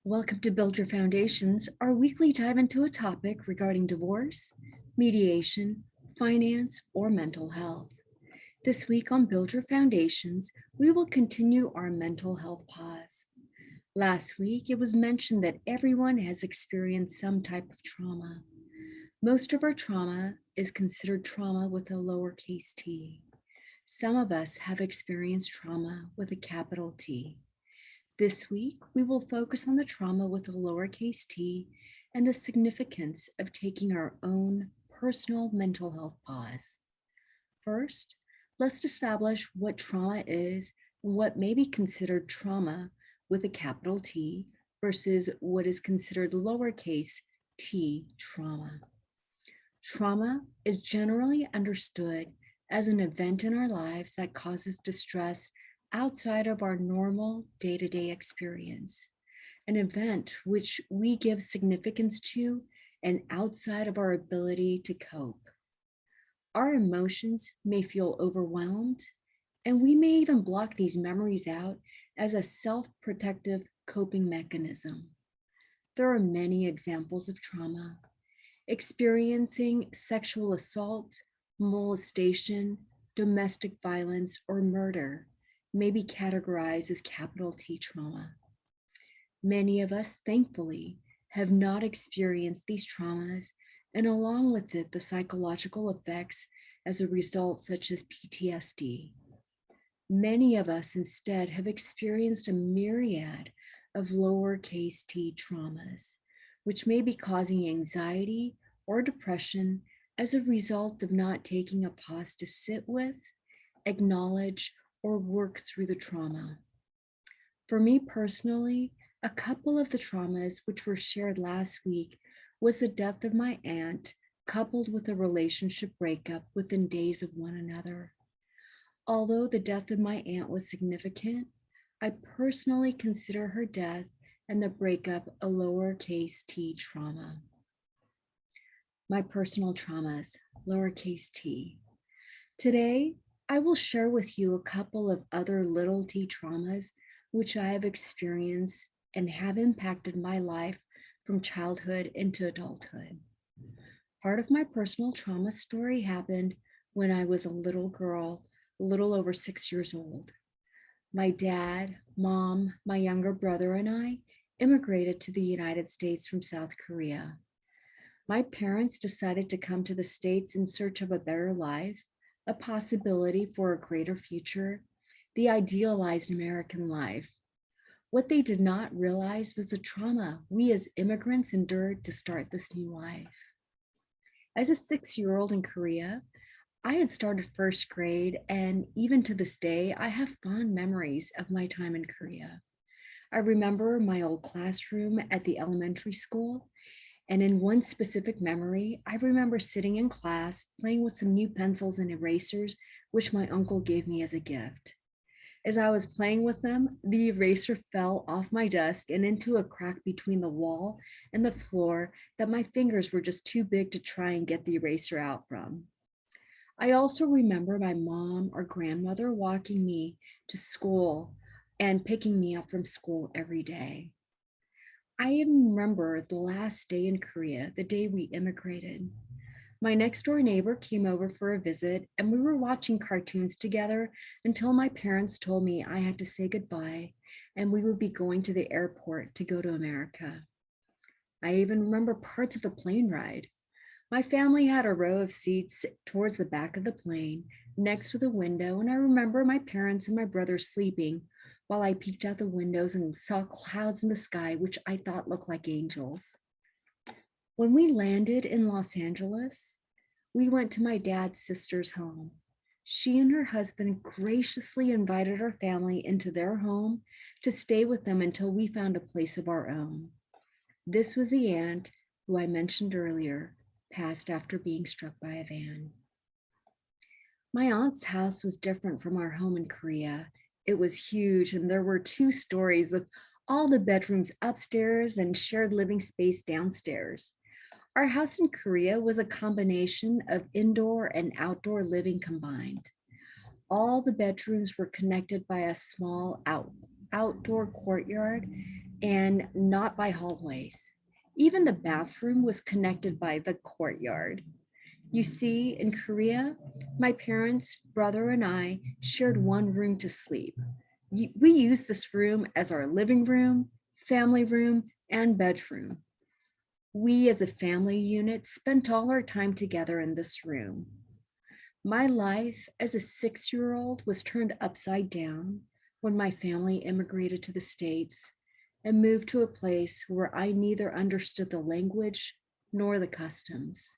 Welcome to Build Your Foundations, our weekly dive into a topic regarding divorce, mediation, finance, or mental health. This week on Build Your Foundations, we will continue our mental health pause. Last week, it was mentioned that everyone has experienced some type of trauma. Most of our trauma is considered trauma with a lowercase t. Some of us have experienced trauma with a capital T. This week, we will focus on the trauma with a lowercase t and the significance of taking our own personal mental health pause. First, let's establish what trauma is and what may be considered trauma with a capital T versus what is considered lowercase t trauma. Trauma is generally understood as an event in our lives that causes distress outside of our normal day-to-day experience, an event which we give significance to and outside of our ability to cope. Our emotions may feel overwhelmed, and we may even block these memories out as a self-protective coping mechanism. There are many examples of trauma. Experiencing sexual assault, molestation, domestic violence, or murder may be categorized as capital T trauma. Many of us, thankfully, have not experienced these traumas, and along with it, the psychological effects as a result, such as PTSD. Many of us instead have experienced a myriad of lowercase t traumas, which may be causing anxiety or depression as a result of not taking a pause to sit with, acknowledge, or work through the trauma. For me personally, a couple of the traumas which were shared last week was the death of my aunt, coupled with a relationship breakup within days of one another. Although the death of my aunt was significant, I personally consider her death and the breakup a lowercase t trauma. My personal traumas, lowercase t. Today, I will share with you a couple of other little t traumas which I have experienced and have impacted my life from childhood into adulthood. Part of my personal trauma story happened when I was a little girl, a little over 6 years old. My dad, mom, my younger brother, and I immigrated to the United States from South Korea. My parents decided to come to the States in search of a better life, a possibility for a greater future, the idealized American life. What they did not realize was the trauma we as immigrants endured to start this new life. As a 6-year-old in Korea, I had started first grade, and even to this day, I have fond memories of my time in Korea. I remember my old classroom at the elementary school. And in one specific memory, I remember sitting in class playing with some new pencils and erasers, which my uncle gave me as a gift. As I was playing with them, the eraser fell off my desk and into a crack between the wall and the floor that my fingers were just too big to try and get the eraser out from. I also remember my mom or grandmother walking me to school and picking me up from school every day. I even remember the last day in Korea, the day we immigrated. My next door neighbor came over for a visit, and we were watching cartoons together until my parents told me I had to say goodbye and we would be going to the airport to go to America. I even remember parts of the plane ride. My family had a row of seats towards the back of the plane next to the window, and I remember my parents and my brother sleeping while I peeked out the windows and saw clouds in the sky, which I thought looked like angels. When we landed in Los Angeles, we went to my dad's sister's home. She and her husband graciously invited our family into their home to stay with them until we found a place of our own. This was the aunt who I mentioned earlier, passed after being struck by a van. My aunt's house was different from our home in Korea. It was huge, and there were 2 stories with all the bedrooms upstairs and shared living space downstairs. Our house in Korea was a combination of indoor and outdoor living combined. All the bedrooms were connected by a small outdoor courtyard, and not by hallways. Even the bathroom was connected by the courtyard. You see, in Korea, my parents, brother, and I shared one room to sleep. We used this room as our living room, family room, and bedroom. We as a family unit spent all our time together in this room. My life as a 6 year old was turned upside down when my family immigrated to the States and moved to a place where I neither understood the language nor the customs.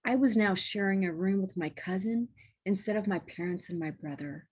I was now sharing a room with my cousin instead of my parents and my brother.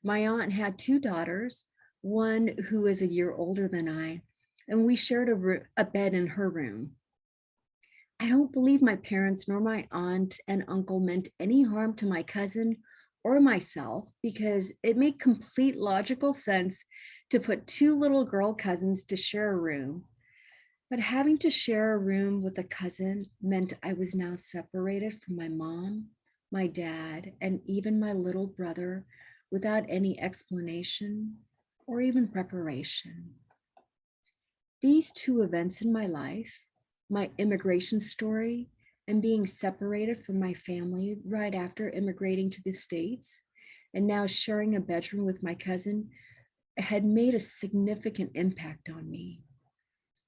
My aunt had two daughters, one who is a year older than I, and we shared a bed in her room. I don't believe my parents nor my aunt and uncle meant any harm to my cousin or myself because it made complete logical sense to put two little girl cousins to share a room. But having to share a room with a cousin meant I was now separated from my mom, my dad, and even my little brother without any explanation or even preparation. These two events in my life, my immigration story and being separated from my family right after immigrating to the States, and now sharing a bedroom with my cousin, had made a significant impact on me.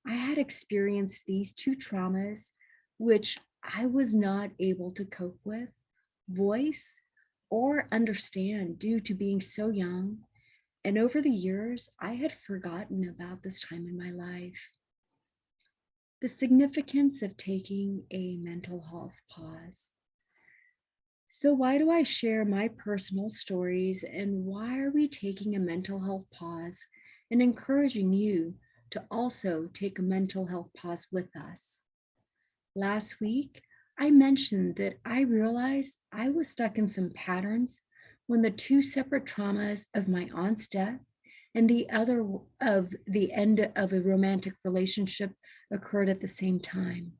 I had experienced these two traumas, which I was not able to cope with, voice, or understand due to being so young. And over the years, I had forgotten about this time in my life. The significance of taking a mental health pause. So, why do I share my personal stories and why are we taking a mental health pause and encouraging you to also take a mental health pause with us? Last week, I mentioned that I realized I was stuck in some patterns when the two separate traumas of my aunt's death and the other of the end of a romantic relationship occurred at the same time.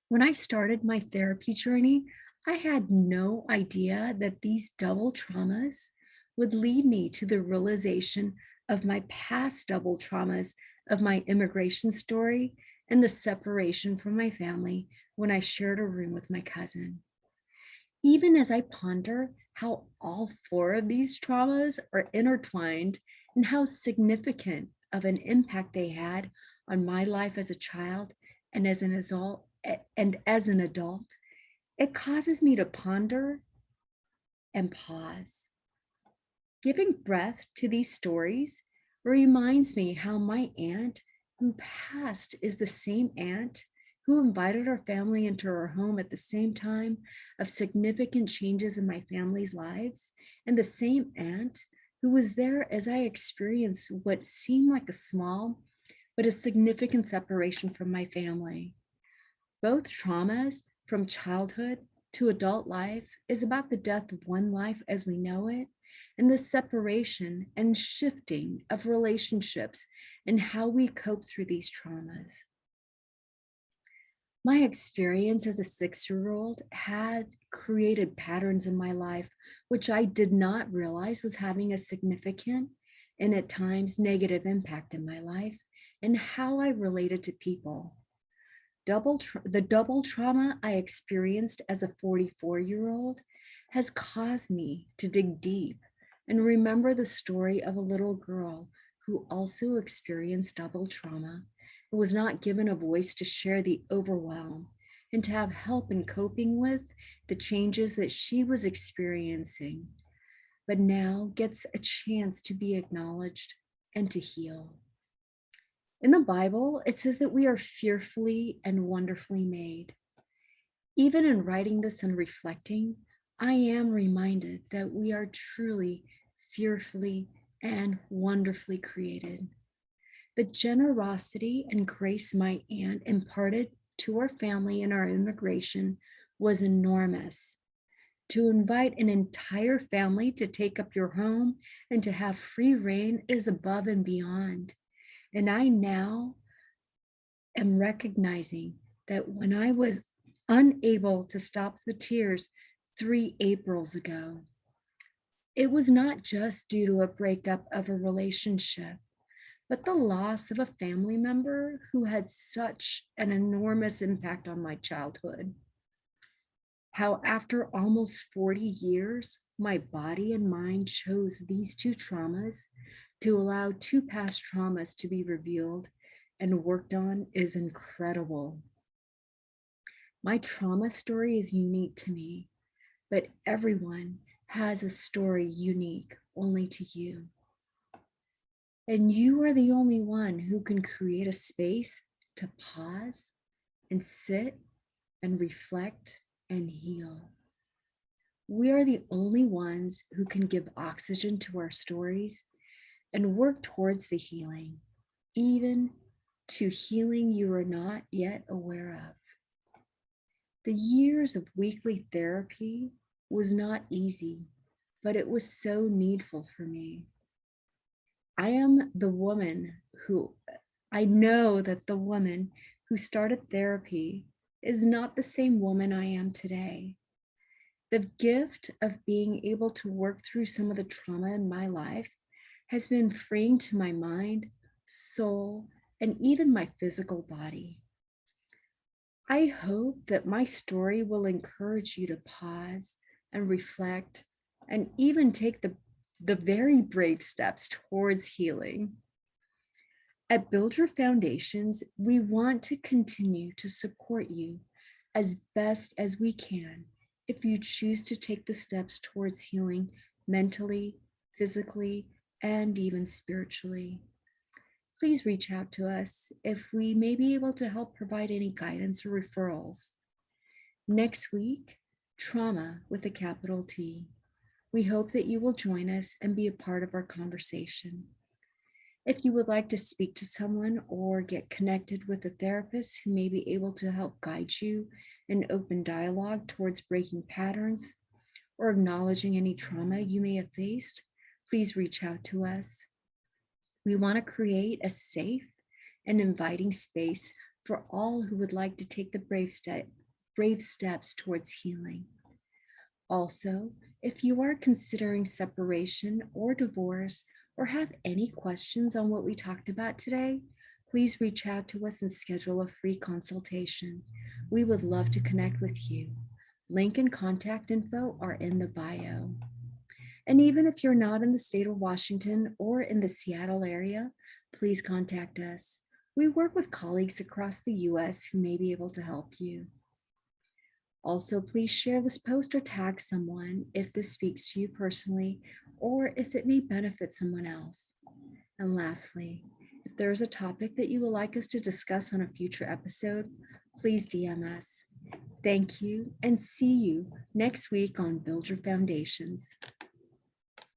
When I started my therapy journey, I had no idea that these double traumas would lead me to the realization of my past double traumas of my immigration story and the separation from my family when I shared a room with my cousin. Even as I ponder how all four of these traumas are intertwined and how significant of an impact they had on my life as a child and as an adult, it causes me to ponder and pause. Giving breath to these stories reminds me how my aunt who passed is the same aunt who invited our family into her home at the same time of significant changes in my family's lives, and the same aunt who was there as I experienced what seemed like a small but a significant separation from my family. Both traumas from childhood to adult life is about the death of one life as we know it and the separation and shifting of relationships and how we cope through these traumas. My experience as a 6 year old had created patterns in my life, which I did not realize was having a significant and at times negative impact in my life and how I related to people. The double trauma I experienced as a 44-year-old has caused me to dig deep and remember the story of a little girl who also experienced double trauma and was not given a voice to share the overwhelm and to have help in coping with the changes that she was experiencing, but now gets a chance to be acknowledged and to heal. In the Bible, it says that we are fearfully and wonderfully made. Even in writing this and reflecting, I am reminded that we are truly fearfully and wonderfully created. The generosity and grace my aunt imparted to our family in our immigration was enormous. To invite an entire family to take up your home and to have free reign is above and beyond. And I now am recognizing that when I was unable to stop the tears 3 Aprils ago, it was not just due to a breakup of a relationship, but the loss of a family member who had such an enormous impact on my childhood. How, after almost 40 years, my body and mind chose these two traumas to allow two past traumas to be revealed and worked on is incredible. My trauma story is unique to me, but everyone has a story unique only to you. And you are the only one who can create a space to pause and sit and reflect and heal. We are the only ones who can give oxygen to our stories and work towards the healing, even to healing you are not yet aware of. The years of weekly therapy was not easy, but it was so needful for me. I know that the woman who started therapy is not the same woman I am today. The gift of being able to work through some of the trauma in my life has been freeing to my mind, soul, and even my physical body. I hope that my story will encourage you to pause and reflect and even take the very brave steps towards healing. At Build Your Foundations, we want to continue to support you as best as we can if you choose to take the steps towards healing mentally, physically, and even spiritually. Please reach out to us if we may be able to help provide any guidance or referrals. Next week, trauma with a capital T. We hope that you will join us and be a part of our conversation. If you would like to speak to someone or get connected with a therapist who may be able to help guide you in open dialogue towards breaking patterns or acknowledging any trauma you may have faced, please reach out to us. We want to create a safe and inviting space for all who would like to take the brave steps towards healing. Also, if you are considering separation or divorce or have any questions on what we talked about today, please reach out to us and schedule a free consultation. We would love to connect with you. Link and contact info are in the bio. And even if you're not in the state of Washington or in the Seattle area, please contact us. We work with colleagues across the US who may be able to help you. Also, please share this post or tag someone if this speaks to you personally or if it may benefit someone else. And lastly, if there is a topic that you would like us to discuss on a future episode, please DM us. Thank you and see you next week on Build Your Foundations.